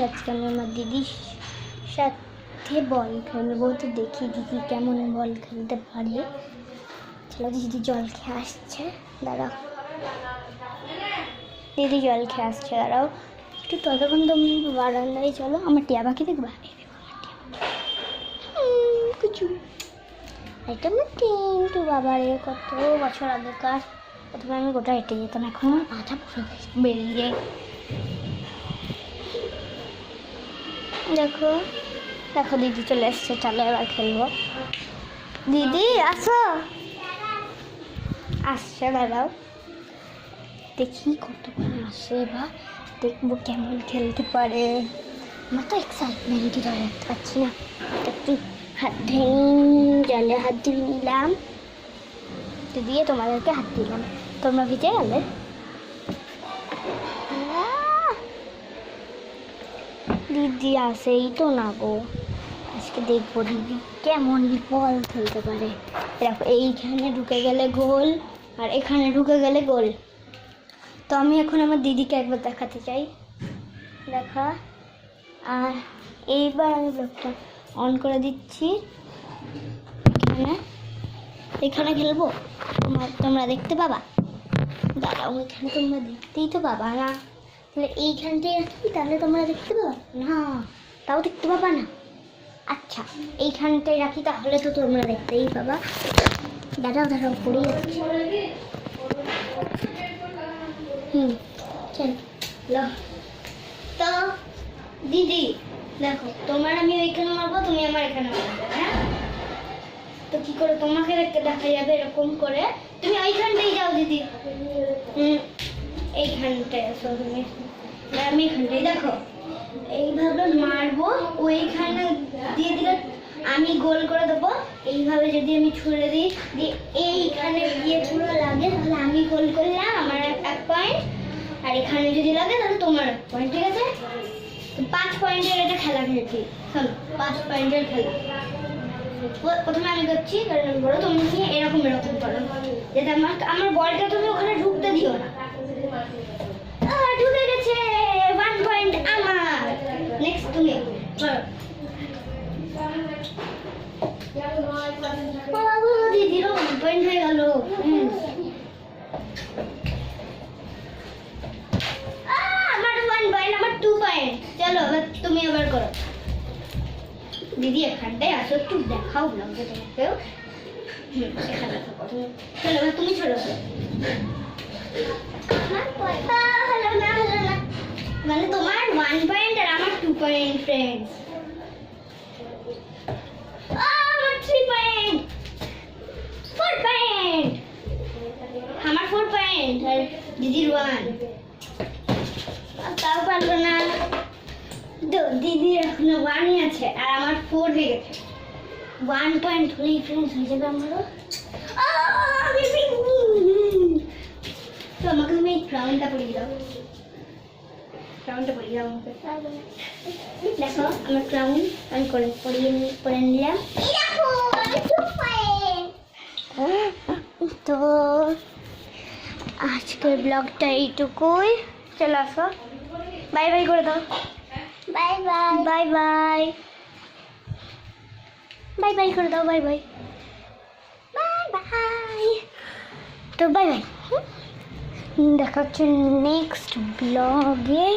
আজকে আমি আমার দিদির সাথে বল খেলবো, তো দেখি দিদি কেমন বল খেলতে পারে। চলো, দিদি জল খেয়ে আসছে, দাঁড়াও। দিদি জল খেয়ে আসছে, দাঁড়াও একটু। ততক্ষণ তুমি বারান্দায় চলো, আমার টিয়া পাখি দেখবা। কিছু এটা আমার কিন্তু বাবারে কত বছর আগেকার। প্রথমে আমি গোটা হেঁটে যেতাম, এখন আমার মাথা পুরো বেরিয়ে। দেখো দেখো দিদি চলে এসছে, চলো এবার খেলবো। দিদি আসো, আসছে, দাঁড়াও দেখি কতক্ষণ আসে, এবার দেখবো কেমন খেলতে পারে। আমার তো এক্সাইটমেন্টই ধরে রাখতে পারছি না। একটু হাত জলে হাত দিয়ে নিলাম, দিয়ে তোমাদেরকে হাত দিলাম, তোমরা ভিজে গেলে। দিদি আসেই তো না গো, আজকে দেখবো দিদি কেমন বল খেলতে পারে। দেখো এইখানে ঢুকে গেলে গোল, আর এখানে ঢুকে গেলে গোল। তো আমি এখন আমার দিদিকে একবার দেখাতে চাই, দেখা। আর এইবার আমি ব্লগটা অন করে দিচ্ছি। এখানে খেলবো, তোমরা দেখতে পাবা। দাঁড়াও, এখানে তোমরা দেখতেই তো পাবা না, তাহলে এইখানটাই রাখি, তাহলে তোমরা দেখতে পাবা না, তাও দেখতে পাবা না। আচ্ছা এইখানটাই রাখি, তাহলে তো তোমরা দেখতেই পাবা। দাঁড়াও দাঁড়াও, পড়ে যাচ্ছি। চল তো দিদি দেখো, তোমার আমি ওইখানে মারবো, তুমি আমার এখানে মারবো। হ্যাঁ, তো কি করে তোমাকে দেখা যাবে এরকম করে? তুমি ওইখানটাই যাও দিদি, এইখানটায় আসো তুমি, আমি এখানটাই। দেখো এইভাবে মারবো, ওইখানে দিয়ে দিলে আমি গোল করে দেবো। এইভাবে যদি আমি ছুঁড়ে দিই, এইখানে গিয়ে পুরো লাগে, তাহলে আমি গোল করলাম, আমার 1 পয়েন্ট। আর এখানে যদি লাগে তাহলে তোমার 1 পয়েন্ট, ঠিক আছে? তো 5 পয়েন্টের এটা খেলা খেলছি। চলো 5 পয়েন্টের খেলা। প্রথমে আমি করছি, কারণ বলো তুমি নিয়ে এরকম করো, যাতে আমার বলটা তুমি ওখানে ঢুকতে দিও না। ঢুকে গেছে, 1 পয়েন্ট আমার। নেক্সট তুমি দিদিরও 1 পয়েন্ট হয়ে গেল। আমার 1 পয়েন্ট, আমার 2 পয়েন্ট। চলো তুমি আবার করো। দিদি এখানটায় আসো, একটু দেখাও ব্লগে তোমাকেও। এখানে থাকো তুমি। চলো তুমি চলো। মানে তোমার 1 পয়েন্ট আর আমার 2 পয়েন্ট ফ্রেন্ডস। আমার 3 পয়েন্ট, 4 পয়েন্ট, আমার 4 পয়েন্ট আর দিদির 1। তাও পারলো না, দিদির এখনো 1ই আছে আর আমার 4 হয়ে গেছে। 1 পয়েন্ট হলেই ফ্রেন্ডস হয়ে যাবে আমারও। তো আমাকে তুমি এই ক্রাউনটা পরিয়ে দাও, ক্রাউনটা পরিয়ে দাও আমাকে। দেখো আমার ক্রাউন আমি পরে নিলাম। তো আজকের ব্লগটা এইটুকুই। চলে আসো, বাই বাই করে দাও। Bye bye, bye bye, bye bye করে দাও। Bye bye, bye bye. তো বাই বাই, দেখা হচ্ছে নেক্সট ব্লগে।